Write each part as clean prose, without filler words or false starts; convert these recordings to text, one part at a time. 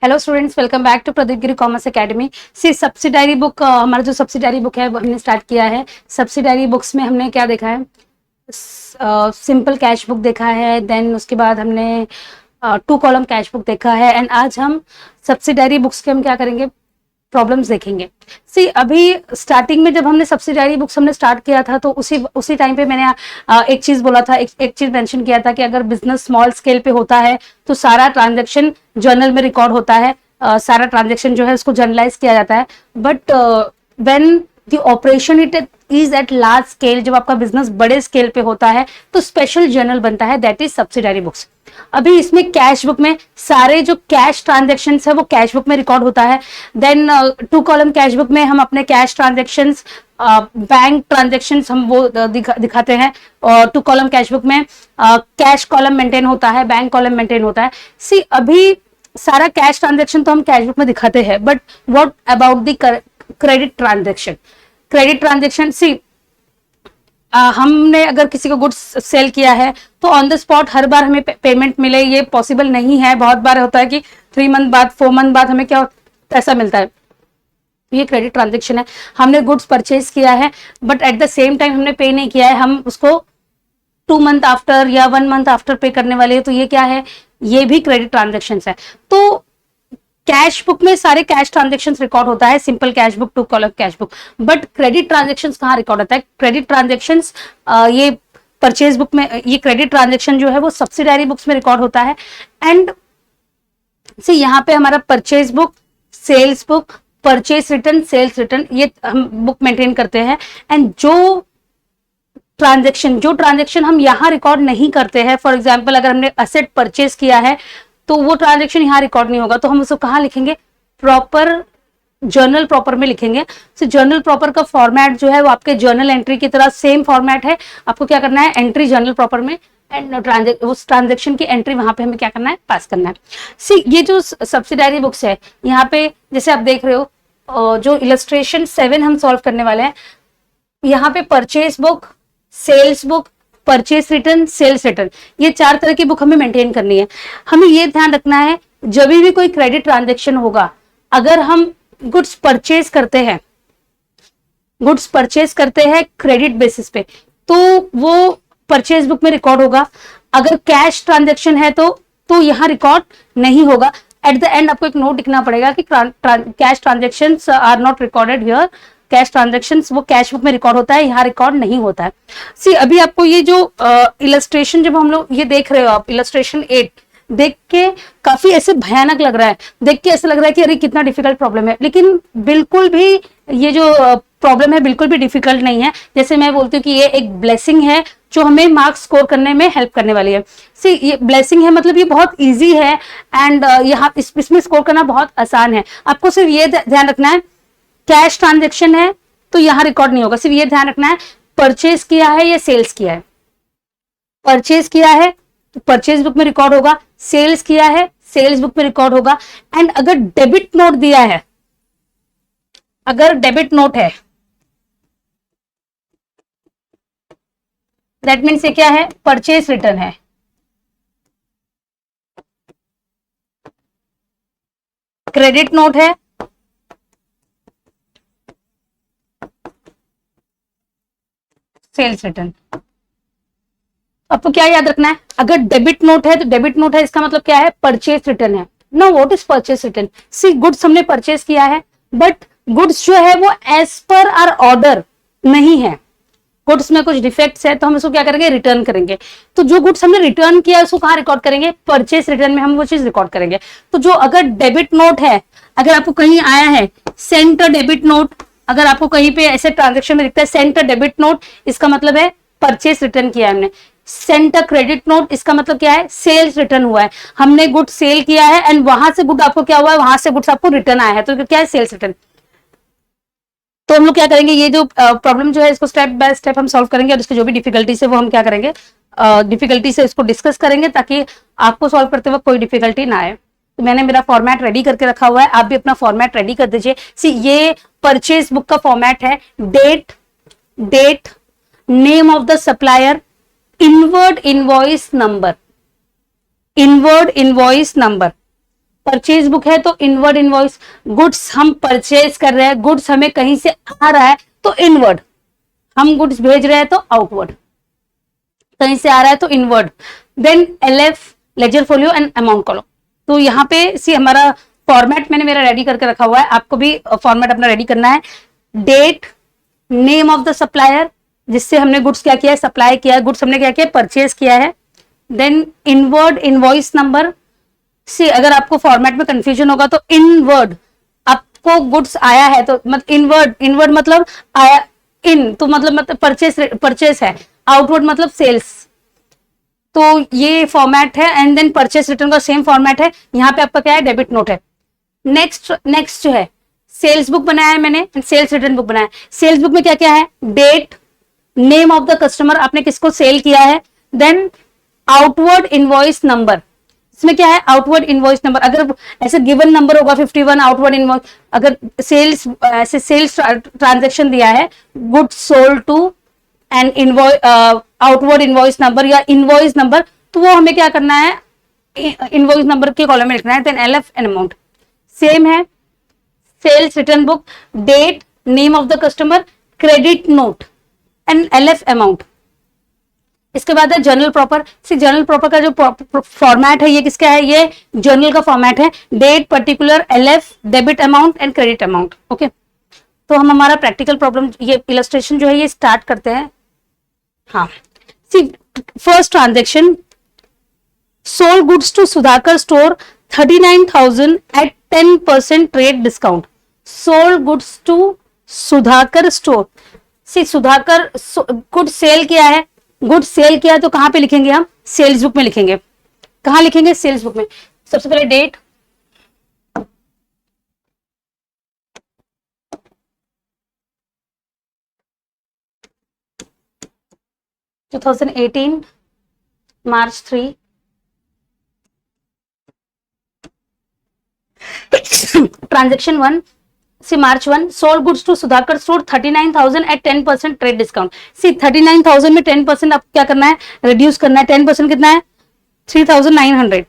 Hello students, welcome back to Pradeep Giri Commerce Academy. See subsidiary book, हमारा जो subsidiary book है वो हमने स्टार्ट किया है। सब्सिडारी बुक्स में हमने क्या देखा है? सिंपल कैश बुक देखा है, देन उसके बाद हमने टू कॉलम कैश बुक देखा है, एंड आज हम सब्सिडारी बुक्स के हम क्या करेंगे, प्रॉब्लम्स देखेंगे। सी अभी स्टार्टिंग में जब हमने सब्सिडारी बुक्स हमने स्टार्ट किया था तो उसी टाइम पे मैंने एक चीज बोला था, एक चीज मेंशन किया था कि अगर बिजनेस स्मॉल स्केल पे होता है तो सारा ट्रांजैक्शन जर्नल में रिकॉर्ड होता है, सारा ट्रांजैक्शन जो है उसको जर्नलाइज किया जाता है। But when the operation it is at large scale, जब आपका बिजनेस बड़े स्केल पे होता है तो स्पेशल जर्नल बनता है, दैट इज सब्सिडारी बुक्स। अभी इसमें कैश बुक में सारे जो कैश ट्रांजेक्शन है वो कैश बुक में रिकॉर्ड होता है। Then two column cash book में हम अपने कैश ट्रांजेक्शन, बैंक ट्रांजेक्शन हम वो दिखाते हैं, और टू कॉलम कैश बुक में कैश कॉलम मेंटेन होता है, बैंक कॉलम मेंटेन होता है। सी अभी सारा कैश ट्रांजेक्शन तो हम कैश बुक में दिखाते हैं, but what about the credit transaction? Credit transaction, see हमने अगर किसी को गुड्स सेल किया है तो ऑन द स्पॉट हर बार हमें पेमेंट मिले, ये पॉसिबल नहीं है। बहुत बार होता है कि 3 मंथ बाद, 4 मंथ बाद हमें क्या पैसा मिलता है। ये क्रेडिट ट्रांजेक्शन है। हमने गुड्स परचेज किया है but at the same time हमने पे नहीं किया है, हम उसको 2 मंथ आफ्टर या 1 मंथ आफ्टर पे करने वाले हैं, तो ये क्या है? ये भी क्रेडिट ट्रांजेक्शन है। तो कैश बुक में सारे कैश ट्रांजेक्शन रिकॉर्ड होता है, simple cash book, two column cash book. But credit transaction कहाँ रिकॉर्ड होता है? क्रेडिट ट्रांजेक्शन ये परचेज बुक में, ये क्रेडिट ट्रांजेक्शन जो है वो सब्सिडारी बुक्स में रिकॉर्ड होता है। एंड से यहाँ पे हमारा purchase book, sales book, purchase return, sales return, ये हम बुक मेंटेन करते हैं। एंड जो ट्रांजेक्शन हम यहाँ रिकॉर्ड नहीं करते हैं, फॉर एग्जाम्पल अगर हमने असेट परचेज किया है तो वो ट्रांजेक्शन यहाँ रिकॉर्ड नहीं होगा, तो हम उसको कहाँ लिखेंगे? प्रॉपर जर्नल प्रॉपर में लिखेंगे। तो जर्नल प्रॉपर का फॉर्मेट जो है वो आपके जर्नल एंट्री की तरह सेम फॉर्मेट है। आपको क्या करना है? एंट्री जर्नल प्रॉपर में, एंड उस ट्रांजेक्शन की एंट्री वहां पे हमें क्या करना है? पास करना है। सी ये जो सब्सिडारी बुक्स है, यहाँ पे जैसे आप देख रहे हो, जो इलस्ट्रेशन 7 हम सॉल्व करने वाले हैं, यहाँ पे purchase book, sales book, purchase return, sales return, ये 4 तरह की बुक हमें मेंटेन करनी है। हमें ये ध्यान रखना है जब भी कोई क्रेडिट ट्रांजेक्शन होगा, अगर हम गुड्स परचेज करते हैं क्रेडिट बेसिस पे, तो वो परचेज बुक में रिकॉर्ड होगा। अगर कैश ट्रांजेक्शन है तो यहाँ रिकॉर्ड नहीं होगा। एट द एंड आपको एक नोट लिखना पड़ेगा कि cash transaction are not recorded here. Cash transaction वो कैश बुक में रिकॉर्ड होता है, यहाँ रिकॉर्ड नहीं होता है। सी अभी आपको ये जो इलस्ट्रेशन, जब हम लोग ये देख रहे हो आप, इलस्ट्रेशन 8 देख के काफी ऐसे भयानक लग रहा है, देख के ऐसा लग रहा है कि अरे कितना डिफिकल्ट प्रॉब्लम है, लेकिन बिल्कुल भी ये जो प्रॉब्लम है बिल्कुल भी डिफिकल्ट नहीं है। जैसे मैं बोलती हूँ कि ये एक ब्लेसिंग है जो हमें मार्क्स स्कोर करने में हेल्प करने वाली है। सी ये ब्लेसिंग है, मतलब ये बहुत इजी है, एंड यहाँ इसमें स्कोर करना बहुत आसान है। आपको सिर्फ ये ध्यान रखना है, कैश ट्रांजेक्शन है तो यहाँ रिकॉर्ड नहीं होगा। सिर्फ ये ध्यान रखना है, परचेज किया है या सेल्स किया है। परचेज किया है तो परचेज बुक में रिकॉर्ड होगा, सेल्स किया है सेल्स बुक में रिकॉर्ड होगा। एंड अगर डेबिट नोट दिया है, अगर डेबिट नोट है, दैट मीन्स ये क्या है? परचेज रिटर्न है। क्रेडिट नोट है, सेल्स रिटर्न। आपको क्या याद रखना है? अगर डेबिट नोट है तो डेबिट नोट है, इसका मतलब क्या है? परचेज रिटर्न है। No, what is purchase return? See goods हमने परचेज किया है, बट गुड्स जो है वो एज पर आर ऑर्डर नहीं है। गुड्स में कुछ डिफेक्ट्स है तो हम इसको क्या करेंगे? रिटर्न करेंगे। तो जो गुड्स हमने रिटर्न किया है उसको कहाँ रिकॉर्ड करेंगे? परचेज रिटर्न में हम वो चीज रिकॉर्ड करेंगे। तो जो अगर डेबिट नोट है, अगर आपको कहीं आया है सेंट अ डेबिट नोट, अगर आपको कहीं पे ऐसे ट्रांजेक्शन में दिखता है सेंट अ डेबिट नोट, इसका मतलब है परचेज रिटर्न किया है हमने। सेंट अ क्रेडिट नोट, इसका मतलब क्या है? सेल्स रिटर्न हुआ है, हमने गुड सेल किया है एंड वहां से गुड आपको क्या हुआ है? वहां से गुड्स आपको रिटर्न आया है, तो क्या है? Sales return. तो हम लोग क्या करेंगे, ये जो प्रॉब्लम जो है इसको स्टेप बाय स्टेप हम सॉल्व करेंगे, और इसके जो भी डिफिकल्टीज है वो हम क्या करेंगे, डिफिकल्टी से इसको डिस्कस करेंगे, ताकि आपको सॉल्व करते वक्त कोई डिफिकल्टी ना आए। तो मैंने मेरा फॉर्मेट रेडी करके रखा हुआ है, आप भी अपना फॉर्मेट रेडी कर दीजिए। सी ये परचेज बुक का फॉर्मेट है, date, name of the supplier, inward invoice number, purchase book है तो इनवर्ड इनवॉइस, गुड्स हम परचेज कर रहे हैं, गुड्स हमें कहीं से आ रहा है तो इनवर्ड, हम गुड्स भेज रहे हैं तो आउटवर्ड, कहीं से आ रहा है तो inward. Then LF ledger folio and amount column. तो यहाँ पे सी हमारा फॉर्मेट मैंने मेरा रेडी करके रखा हुआ है, आपको भी फॉर्मेट अपना रेडी करना है। Date, name of the supplier जिससे हमने गुड्स क्या किया है, सप्लाई किया है, गुड्स हमने क्या किया है, परचेज किया है। Then inward invoice number. See अगर आपको फॉर्मेट में कंफ्यूजन होगा तो इनवर्ड आपको गुड्स आया है तो मतलब इनवर्ड, इनवर्ड मतलब आया, इन तो मतलब परचेस है, आउटवर्ड मतलब सेल्स। तो ये फॉर्मेट है। एंड देन परचेस रिटर्न का सेम फॉर्मेट है, यहाँ पे आपका क्या है, डेबिट नोट है। नेक्स्ट जो है सेल्स बुक बनाया है मैंने, सेल्स रिटर्न बुक बनाया है। सेल्स बुक में क्या क्या है, date, name of the customer, आपने किसको सेल किया है, देन आउटवर्ड इनवॉइस नंबर, इसमें क्या है, आउटवर्ड इनवॉइस नंबर। अगर ऐसे गिवन नंबर होगा 51 आउटवर्ड इनवॉइस, अगर सेल्स ऐसे सेल्स ट्रांजेक्शन दिया है, goods sold to and invoice outward invoice number या इनवॉइस नंबर, तो वो हमें क्या करना है, इनवॉइस नंबर के कॉलम में लिखना है। Then LF and amount same है। Sales return book, date, name of the customer, credit note and LF amount. इसके बाद है जर्नल प्रॉपर। जर्नल प्रॉपर का जो फॉर्मेट है ये किसका है, ये जर्नल का फॉर्मेट है। Date, particular, LF, debit amount and credit amount. Okay, तो हम हमारा प्रैक्टिकल प्रॉब्लम ये इलस्ट्रेशन जो है ये स्टार्ट करते हैं। हाँ, see first transaction, sold goods to Sudhakar store 39,000 at 10% trade discount. Sold goods to Sudhakar store, see Sudhakar good sale किया है, गुड सेल किया तो कहां पे लिखेंगे हम, सेल्स बुक में लिखेंगे। कहां लिखेंगे, सेल्स बुक में। सबसे पहले date, (2018) March 3। Transaction 1, see March 1, sold goods to Sudhakar store 39,000 at 10% trade discount. See 39,000 में 10% आपको क्या करना है, रिड्यूस करना है। 10% कितना है, 3,900।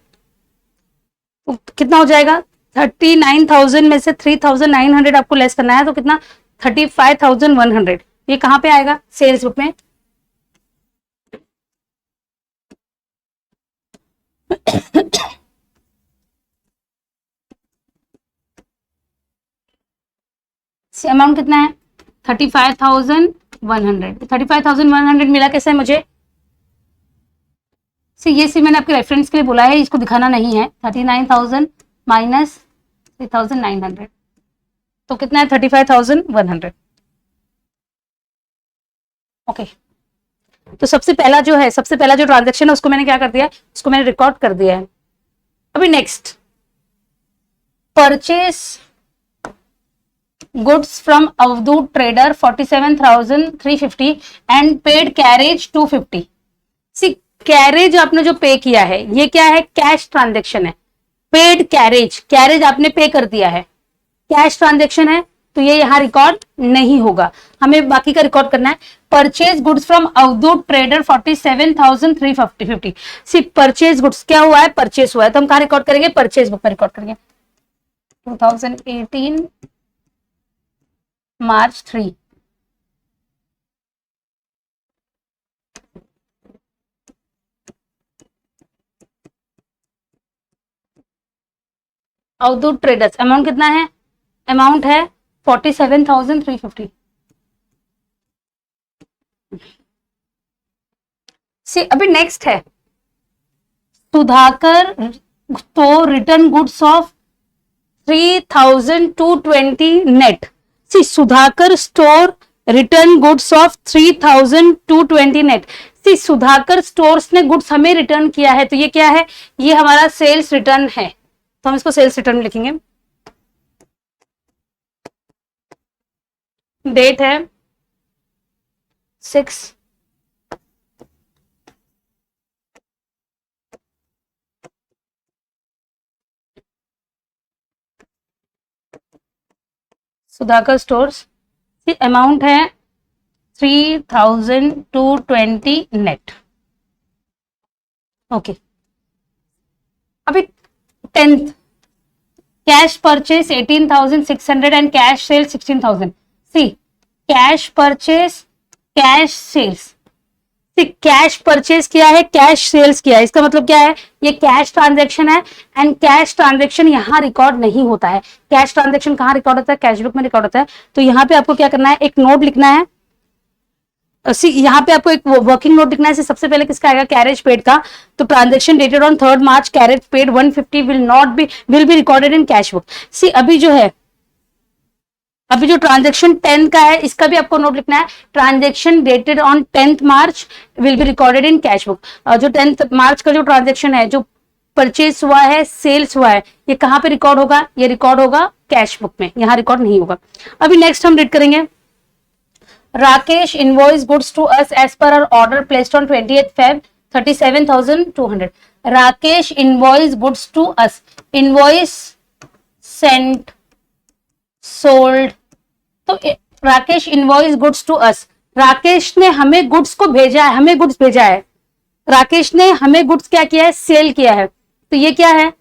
कितना हो जाएगा, 39,000 में से 3,900 आपको लेस करना है, तो कितना, 35,100। ये कहां पे आएगा, सेल्स बुक में। अमाउंट कितना है, 35,100। 35,100 मिला कैसे मुझे, ये मैंने आपके रेफरेंस के लिए बोला है, इसको दिखाना नहीं है। 39,000 माइनस 3,900 तो कितना है, 35,100। ओके, तो सबसे पहला जो ट्रांजेक्शन है उसको मैंने क्या कर दिया, उसको मैंने रिकॉर्ड कर दिया है। अभी next, purchase goods from Avdhut trader 47,350 and paid carriage 250। See carriage आपने जो पे किया है ये क्या है, कैश ट्रांजेक्शन है। पेड कैरेज, कैरेज आपने पे कर दिया है, कैश ट्रांजेक्शन है, तो ये यहां रिकॉर्ड नहीं होगा, हमें बाकी का रिकॉर्ड करना है। Purchase goods from Avdhut trader 47,350। See purchase goods क्या हुआ है, परचेज हुआ है, तो हम कहां रिकॉर्ड करेंगे, परचेज बुक में रिकॉर्ड करेंगे। 2018 March 3। अवधूत ट्रेडर्स, अमाउंट कितना है, अमाउंट है 47,350। सी अभी नेक्स्ट है, सुधाकर तो return goods of 3,220 net. See Sudhakar store return goods of 3,220 net. See Sudhakar stores ने गुड्स हमें रिटर्न किया है, तो ये क्या है, ये हमारा सेल्स रिटर्न है, तो हम इसको सेल्स रिटर्न में लिखेंगे। डेट है 6, सुधाकर स्टोर्स, अमाउंट है 3,220 नेट। ओके, अभी 10th cash purchase 18,600 and cash sale 16,000. See cash purchase, cash sales, cash purchase किया है, कैश सेल्स किया है, इसका मतलब क्या है, ये कैश ट्रांजैक्शन है एंड कैश ट्रांजैक्शन यहाँ रिकॉर्ड नहीं होता है. कैश ट्रांजैक्शन कहाँ रिकॉर्ड होता है, कैश बुक में रिकॉर्ड होता है. तो यहाँ पे आपको क्या करना है, एक नोट लिखना है. यहाँ पे आपको एक वर्किंग नोट लिखना है. सबसे पहले किसका आएगा, कैरेज पेड का. तो transaction dated on 3rd March, carriage paid 150 will be recorded in cash book. See अभी जो है, अभी जो ट्रांजैक्शन 10 का है, इसका भी आपको नोट लिखना है. Transaction dated on 10th March will be recorded in cash book. जो 10th March का जो ट्रांजैक्शन है, जो परचेस हुआ है, सेल्स हुआ है, ये कहाँ पे रिकॉर्ड होगा, ये रिकॉर्ड होगा कैश बुक में, यहाँ रिकॉर्ड नहीं होगा. अभी नेक्स्ट हम रीड करेंगे. Rakesh invoice goods to us as per our order placed on 28th Feb 37,200. Rakesh invoice goods to us, invoice sent, sold. तो Rakesh invoice goods to us, Rakesh ने हमें गुड्स को भेजा है, हमें गुड्स भेजा है. राकेश ने हमें गुड्स क्या किया है, सेल किया है. तो ये क्या है,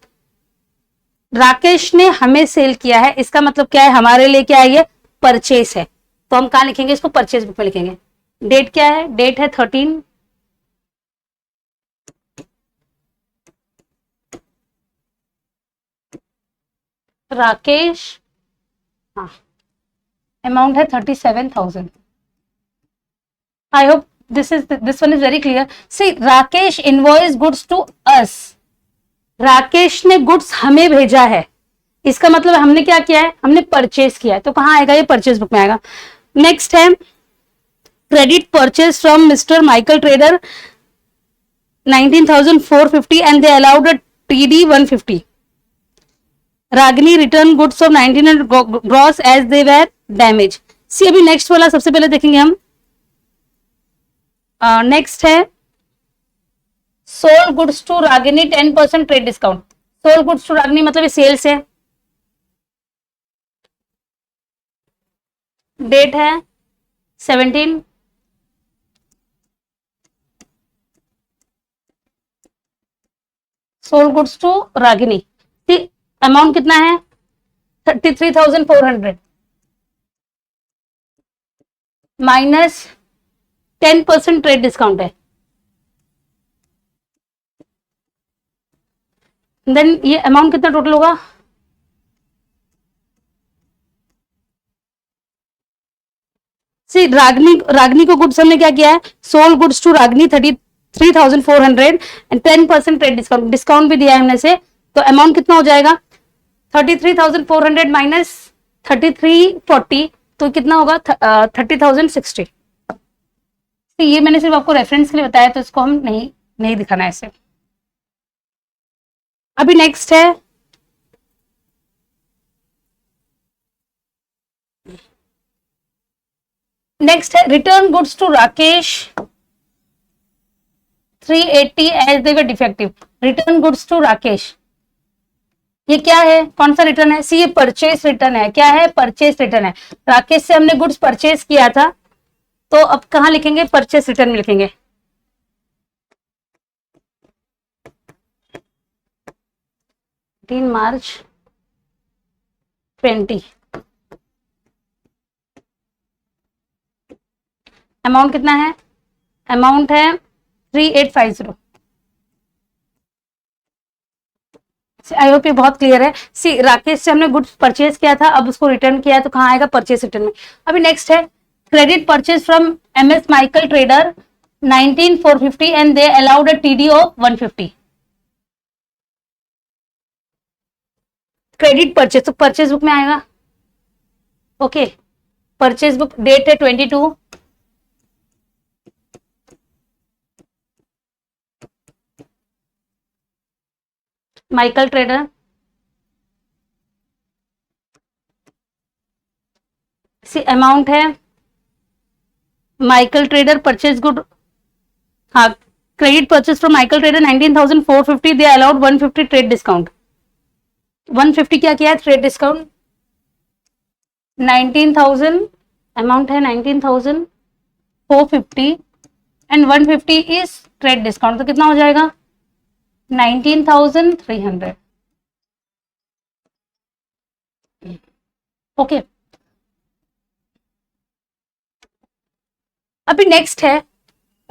राकेश ने हमें सेल किया है, इसका मतलब क्या है, हमारे लिए क्या है, ये परचेस है. तो हम कहां लिखेंगे इसको, परचेस बुक में लिखेंगे. डेट क्या है, डेट है 13. राकेश, हाँ, अमाउंट है 37,000. I hope this one is very clear. See, Rakesh invoice goods to us, Rakesh ने गुड्स हमें भेजा है, इसका मतलब हमने क्या किया है, हमने परचेस किया है. तो कहां आएगा, ये परचेस बुक में आएगा. नेक्स्ट है credit purchase from mister Michael trader 19,450 and they allowed a TD 150. Ragini return goods of 1900 gross as they were damage. See अभी नेक्स्ट वाला सबसे पहले देखेंगे हम. नेक्स्ट है sold goods to Ragini 10% trade discount. Sold goods to Ragini मतलब ये सेल्स है. डेट है 17. Sold goods to Ragini, amount कितना है 33,400 माइनस 10% ट्रेड डिस्काउंट है. देन ये अमाउंट कितना टोटल होगा, सी रागनी को गुड्स हमने क्या किया है, sold goods to Ragini 33,400 and 10% trade discount भी दिया है हमने से. तो अमाउंट कितना हो जाएगा 33,400 माइनस 3340, तो कितना होगा 30,060. तो ये मैंने सिर्फ आपको रेफरेंस के लिए बताया, तो इसको हम नहीं दिखाना है ऐसे. अभी नेक्स्ट है return goods to Rakesh 380 as they were defective. Return goods to Rakesh, ये क्या है, कौन सा रिटर्न है, सी ये परचेस रिटर्न है. क्या है, परचेस रिटर्न है. राकेश से हमने गुड्स परचेस किया था, तो अब कहां लिखेंगे, परचेस रिटर्न में लिखेंगे. 18 March 20. अमाउंट कितना है, अमाउंट है 3850. आई होप ये बहुत क्लियर है. सी राकेश से हमने गुड्स परचेज किया था, अब उसको रिटर्न किया है, तो कहाँ आएगा, परचेज रिटर्न में. अभी नेक्स्ट है credit purchase from MS Michael trader 19,450 and they allowed a TD of 150. Credit purchase, तो परचेज बुक में आएगा. ओके, परचेज बुक डेट है 22. माइकल ट्रेडर, सी अमाउंट है माइकल ट्रेडर परचेज गुड, हाँ, credit purchase from Michael trader 19,450 they allowed 150 trade discount. 150 क्या किया है, trade discount. 19,000 amount है 19,450 एंड 150 इज ट्रेड डिस्काउंट, तो कितना हो जाएगा 19,300. ओके, अभी नेक्स्ट है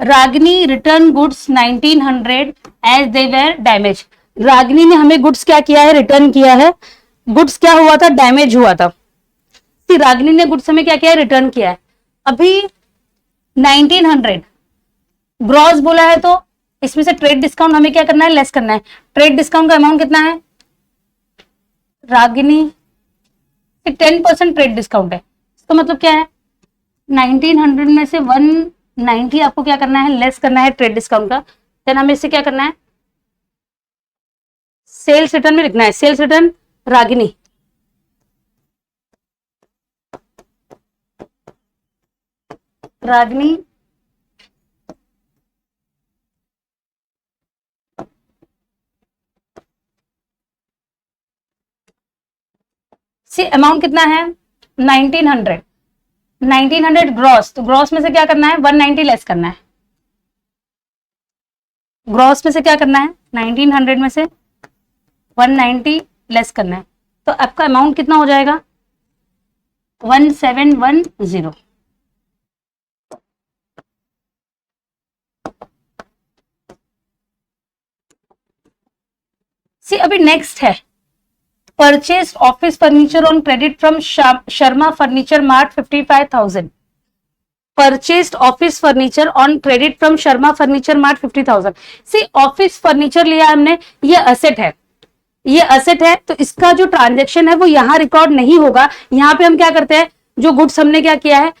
Ragini return goods 1900 as they were damage. Ragini ने हमें गुड्स क्या किया है, रिटर्न किया है। गुड्स क्या हुआ था, डैमेज हुआ था। रागिनी ने गुड्स हमें क्या किया है, रिटर्न किया है। अभी 1900 ग्रॉस बोला है, तो इसमें से ट्रेड डिस्काउंट हमें क्या करना है, लेस करना है। ट्रेड डिस्काउंट का अमाउंट कितना है, रागिनी 10% ट्रेड डिस्काउंट है, इसका मतलब क्या है 1900 में से 190 आपको क्या करना है, लेस करना है ट्रेड डिस्काउंट का। देन हमें इससे क्या करना है, सेल्स रिटर्न में लिखना है। सेल्स रिटर्न रागिनी रागिनी से अमाउंट कितना है 1900। 1900 ग्रॉस, तो ग्रॉस में से क्या करना है 190 लेस करना है। ग्रॉस में से क्या करना है 1900 में से 190 लेस करना है, तो आपका अमाउंट कितना हो जाएगा 1710। सी अभी नेक्स्ट है purchase office furniture on credit from Sharma furniture mart 55,000। Purchased office furniture on credit from Sharma furniture mart 50,000। See office furniture लिया हमने, ये असेट है, ये असेट है, तो इसका जो ट्रांजेक्शन है वो यहाँ रिकॉर्ड नहीं होगा। यहाँ पे हम क्या करते हैं, जो गुड्स हमने क्या किया है,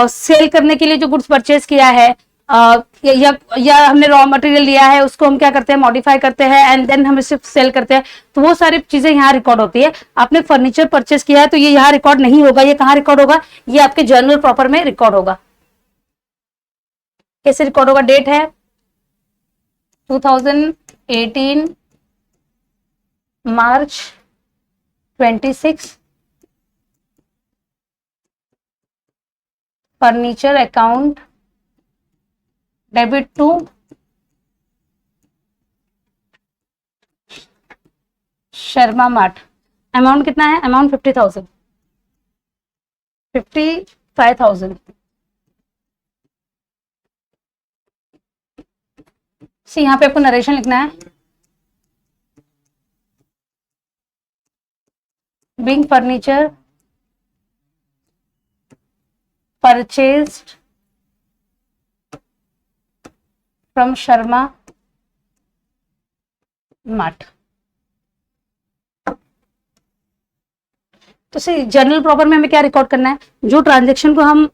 सेल करने के लिए जो गुड्स परचेज किया है, या हमने रॉ मटेरियल लिया है, उसको हम क्या करते हैं, मॉडिफाई करते हैं एंड देन हम इसे सेल करते हैं, तो वो सारी चीजें यहाँ रिकॉर्ड होती है। आपने फर्नीचर परचेज किया है तो ये यहाँ रिकॉर्ड नहीं होगा। ये कहाँ रिकॉर्ड होगा, ये आपके जर्नल प्रॉपर में रिकॉर्ड होगा। कैसे रिकॉर्ड होगा, डेट है 2018 March 26, furniture account debit to Sharma mart. Amount कितना है, अमाउंट 50,000, 55,000। यहाँ पे आपको नरेशन लिखना है, being furniture purchased from Sharma mart. तो सी जर्नल प्रॉपर में हमें क्या रिकॉर्ड करना है, जो ट्रांजेक्शन को हम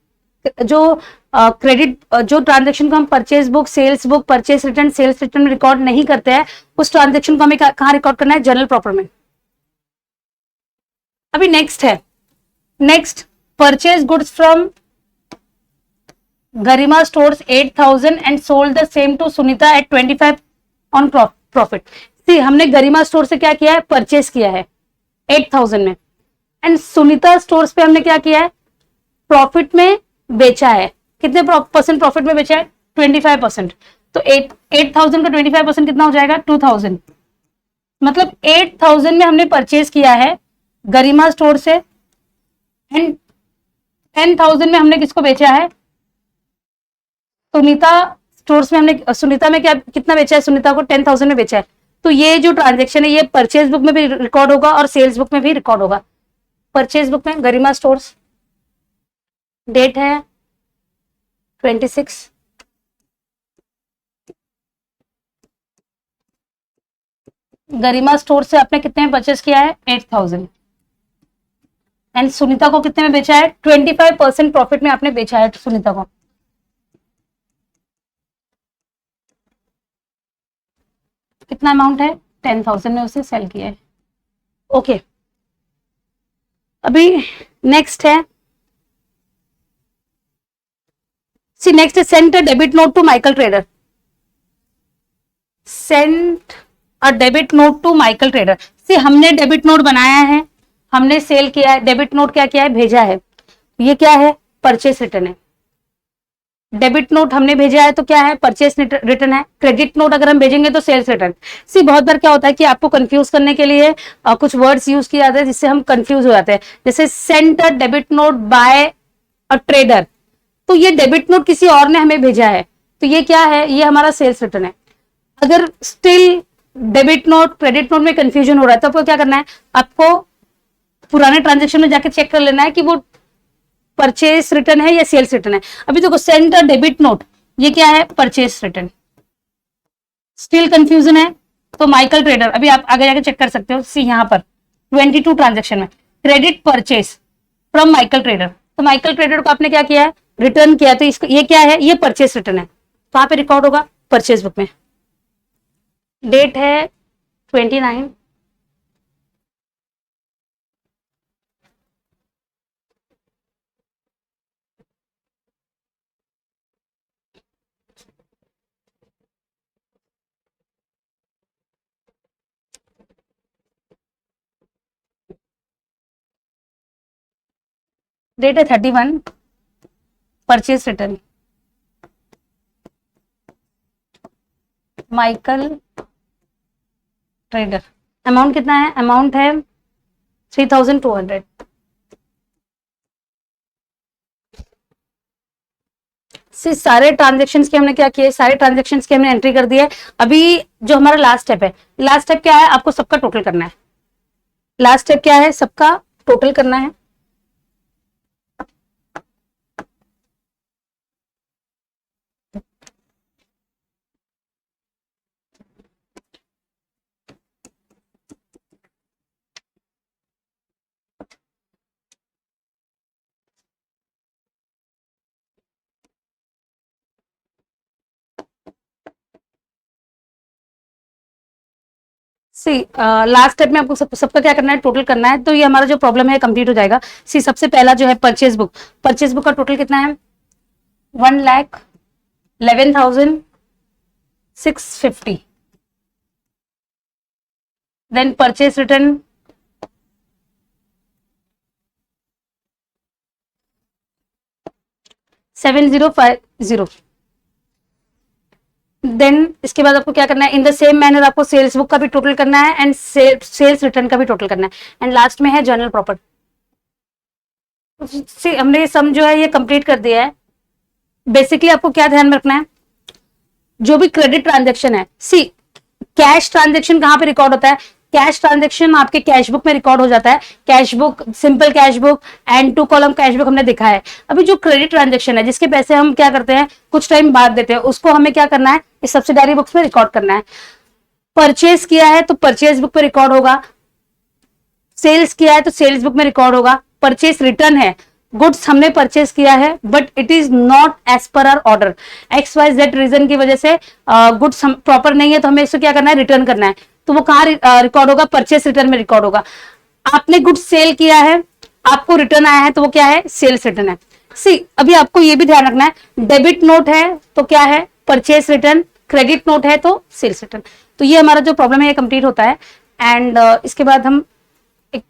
जो क्रेडिट जो ट्रांजेक्शन को हम purchase book, sales book, purchase return, sales return में रिकॉर्ड नहीं करते हैं, उस ट्रांजेक्शन को हमें कहाँ रिकॉर्ड करना है, जर्नल प्रॉपर में। अभी नेक्स्ट है, next purchase goods from Garima stores 8,000 and sold the same to Sunita at 25 on profit. See हमने गरिमा स्टोर से क्या किया है, परचेज किया है 8,000 में, एंड सुनीता स्टोर्स पे हमने क्या किया है, प्रॉफिट में बेचा है। कितने परसेंट प्रॉफिट में बेचा है, 25%। तो 8,000 का 25% कितना हो जाएगा, 2,000। मतलब 8,000 में हमने परचेज किया है गरिमा स्टोर से, एंड 10,000 में हमने किसको बेचा है, सुनीता स्टोर्स में। हमने सुनीता में क्या कितना बेचा है, सुनीता को 10,000 में बेचा है। तो ये जो ट्रांजेक्शन है ये परचेज बुक में भी रिकॉर्ड होगा और सेल्स बुक में भी रिकॉर्ड होगा। परचेज बुक में गरिमा स्टोर्स, डेट है 26, गरिमा स्टोर से आपने कितने में परचेज किया है, 8,000, एंड सुनीता को कितने में बेचा है, 25% प्रॉफिट में आपने बेचा है सुनीता को। कितना अमाउंट है, 10,000 में उसे सेल किया है। ओके, अभी नेक्स्ट है, सी नेक्स्ट है send a debit note to Michael trader. Send a debit note to Michael trader. See हमने डेबिट नोट बनाया है, हमने सेल किया है, डेबिट नोट क्या किया है, भेजा है। ये क्या है, परचेस रिटर्न है। डेबिट नोट हमने भेजा है तो क्या है, परचेस रिटर्न है। क्रेडिट नोट अगर हम भेजेंगे तो सेल्स रिटर्न। सी बहुत बार क्या होता है कि आपको कंफ्यूज करने के लिए कुछ वर्ड्स यूज किए जाते हैं जिससे हम कंफ्यूज हो जाते हैं। जैसे sent a debit note by a trader, तो ये डेबिट नोट किसी और ने हमें भेजा है, तो ये क्या है, ये हमारा सेल्स रिटर्न है। अगर still debit note credit note में कंफ्यूजन हो रहा है तो आपको क्या करना है, आपको पुराने ट्रांजेक्शन में जाके चेक कर लेना है कि वो परचेस रिटर्न है या सेल्स रिटर्न है। अभी देखो सेंड अ डेबिट नोट, ये क्या है, परचेस रिटर्न। स्टिल कंफ्यूजन है तो माइकल ट्रेडर, अभी आप आगे जाके चेक कर सकते हो। सी यहाँ पर 22 ट्रांजेक्शन में credit purchase from Michael trader, तो माइकल ट्रेडर को आपने क्या किया है, रिटर्न किया, तो इसको ये क्या है, ये परचेस रिटर्न है। कहां पे रिकॉर्ड होगा, परचेस बुक में। डेट है 29, डेट है 31, purchase return Michael trader. Amount कितना है, अमाउंट है 3200। से सारे ट्रांजेक्शन्स के हमने क्या किए, सारे ट्रांजेक्शन्स की हमने एंट्री कर दी है। अभी जो हमारा लास्ट स्टेप है, लास्ट स्टेप क्या है, आपको सबका टोटल करना है। लास्ट स्टेप क्या है, सबका टोटल करना है। सी लास्ट स्टेप में आपको सबका क्या करना है, टोटल करना है, तो ये हमारा जो प्रॉब्लम है कंप्लीट हो जाएगा। सी सबसे पहला जो है परचेज बुक, परचेज बुक का टोटल कितना है, 1,11,650। Then purchase return 7050। देन इसके बाद आपको क्या करना है, इन द सेम मैनर आपको सेल्स बुक का भी टोटल करना है एंड सेल्स रिटर्न का भी टोटल करना है, एंड लास्ट में है जर्नल प्रॉपर्टी। हमने ये सम जो है ये कंप्लीट कर दिया है। बेसिकली आपको क्या ध्यान में रखना है, जो भी क्रेडिट ट्रांजेक्शन है, सी कैश ट्रांजेक्शन कहां पे रिकॉर्ड होता है, कैश ट्रांजेक्शन आपके कैश बुक में रिकॉर्ड हो जाता है। Cash book, simple cash book and 2 column cash book हमने दिखा है। अभी जो क्रेडिट ट्रांजेक्शन है जिसके पैसे हम क्या करते हैं, कुछ टाइम बाद देते हैं, उसको हमें क्या करना है, इस सब्सिडारी बुक्स में रिकॉर्ड करना है। परचेज किया है तो परचेज बुक पे रिकॉर्ड होगा, सेल्स किया है तो सेल्स बुक में रिकॉर्ड होगा। परचेज रिटर्न है, गुड्स हमने परचेज किया है but it is not as per our order, XYZ reason की वजह से गुड्स प्रॉपर नहीं है, तो हमें इसको क्या करना है, रिटर्न करना है। तो वो कहाँ रिकॉर्ड होगा, परचेस रिटर्न में रिकॉर्ड होगा। आपने गुड्स सेल किया है, आपको रिटर्न आया है, तो वो क्या है, सेल्स रिटर्न है। सी अभी आपको ये भी ध्यान रखना है, डेबिट नोट है तो क्या है, परचेस रिटर्न, क्रेडिट नोट है तो सेल्स रिटर्न। तो ये हमारा जो प्रॉब्लम है ये कंप्लीट होता है। एंड इसके बाद हम एक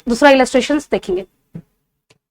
दूसरा इलस्ट्रेशन देखेंगे।